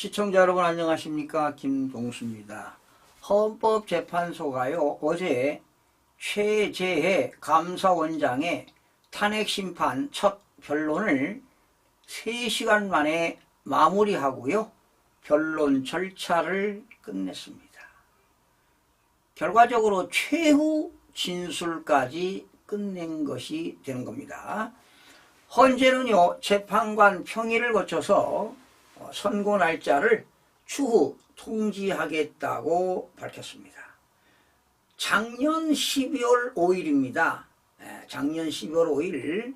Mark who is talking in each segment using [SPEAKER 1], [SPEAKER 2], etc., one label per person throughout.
[SPEAKER 1] 시청자 여러분 안녕하십니까? 김동수입니다. 헌법재판소가요 어제 최재해 감사원장의 탄핵심판 첫 변론을 3시간 만에 마무리하고요 변론 절차를 끝냈습니다. 결과적으로 최후 진술까지 끝낸 것이 되는 겁니다. 헌재는요 재판관 평의를 거쳐서 선고 날짜를 추후 통지하겠다고 밝혔습니다. 작년 12월 5일입니다. 작년 12월 5일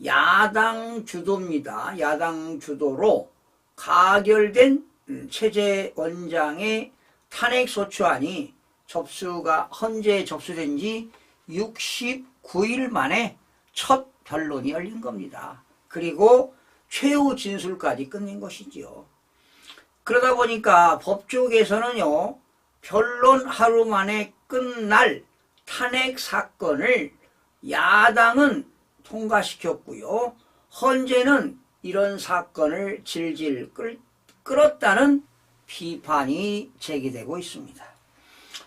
[SPEAKER 1] 야당 주도입니다. 야당 주도로 가결된 최재 원장의 탄핵소추안이 헌재에 접수된 지 69일 만에 첫 변론이 열린 겁니다. 그리고 최후 진술까지 끝낸 것이지요. 그러다 보니까 법조계에서는요 변론 하루 만에 끝날 탄핵 사건을 야당은 통과시켰고요 헌재는 이런 사건을 질질 끌었다는 비판이 제기되고 있습니다.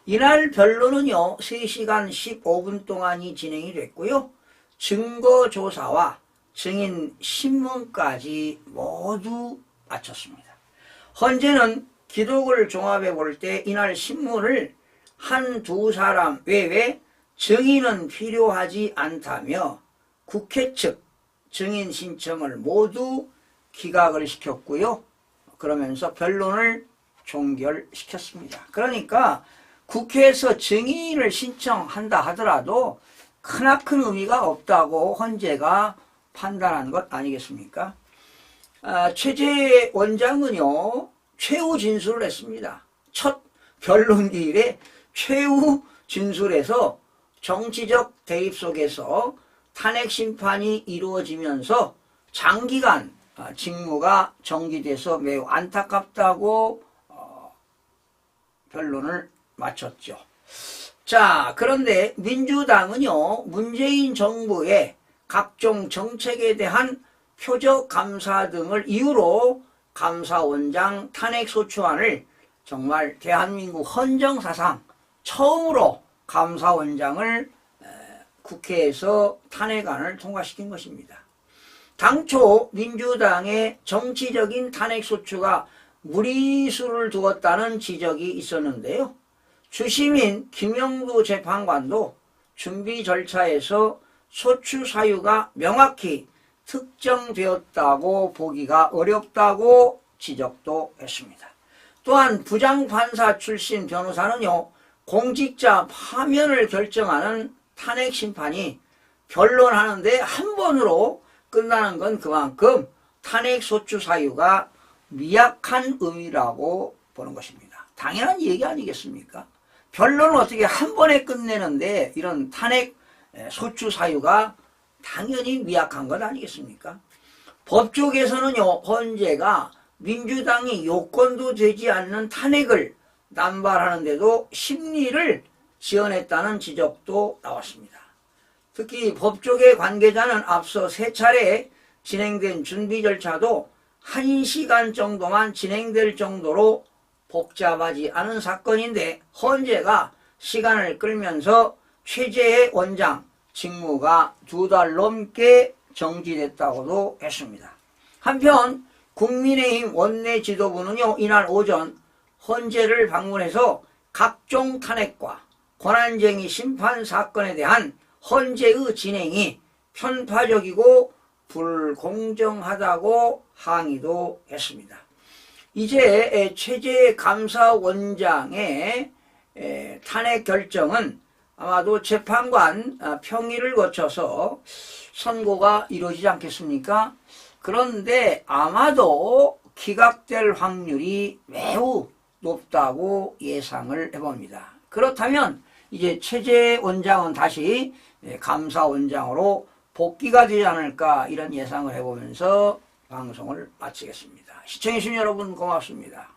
[SPEAKER 1] 이날 변론은요 3시간 15분 동안이 진행이 됐고요 증거조사와 증인 신문까지 모두 마쳤습니다. 헌재는 기록을 종합해 볼 때 이날 신문을 한두 사람 외에 증인은 필요하지 않다며 국회 측 증인 신청을 모두 기각을 시켰고요. 그러면서 변론을 종결시켰습니다. 그러니까 국회에서 증인을 신청한다 하더라도 크나큰 의미가 없다고 헌재가 판단한 것 아니겠습니까? 최재 원장은요 최후 진술을 했습니다. 첫 변론기일에 최후 진술에서 정치적 대립 속에서 탄핵 심판이 이루어지면서 장기간 직무가 정지돼서 매우 안타깝다고 변론을 마쳤죠. 자, 그런데 민주당은요 문재인 정부의 각종 정책에 대한 표적 감사 등을 이유로 감사원장 탄핵소추안을 정말 대한민국 헌정사상 처음으로 감사원장을 국회에서 탄핵안을 통과시킨 것입니다. 당초 민주당의 정치적인 탄핵소추가 무리수를 두었다는 지적이 있었는데요. 주심인 김영두 재판관도 준비 절차에서 소추 사유가 명확히 특정되었다고 보기가 어렵다고 지적도 했습니다. 또한 부장판사 출신 변호사는요 공직자 파면을 결정하는 탄핵 심판이 변론하는데 한 번으로 끝나는 건 그만큼 탄핵 소추 사유가 미약한 의미라고 보는 것입니다. 당연한 얘기 아니겠습니까? 변론을 어떻게 한 번에 끝내는데 이런 탄핵 소추 사유가 당연히 미약한 것 아니겠습니까? 법조계에서는요 헌재가 민주당이 요건도 되지 않는 탄핵을 남발하는데도 심리를 지어냈다는 지적도 나왔습니다. 특히 법조계 관계자는 앞서 3차례 진행된 준비 절차도 1시간 정도만 진행될 정도로 복잡하지 않은 사건인데 헌재가 시간을 끌면서 최재해 원장 직무가 2달 넘게 정지됐다고도 했습니다. 한편 국민의힘 원내 지도부는요 이날 오전 헌재를 방문해서 각종 탄핵과 권한쟁의 심판 사건에 대한 헌재의 진행이 편파적이고 불공정하다고 항의도 했습니다. 이제 최재 감사원장의 탄핵 결정은 아마도 재판관 평의를 거쳐서 선고가 이루어지지 않겠습니까? 그런데 아마도 기각될 확률이 매우 높다고 예상을 해봅니다. 그렇다면 이제 최재 원장은 다시 감사원장으로 복귀가 되지 않을까 이런 예상을 해보면서 방송을 마치겠습니다. 시청해주신 여러분 고맙습니다.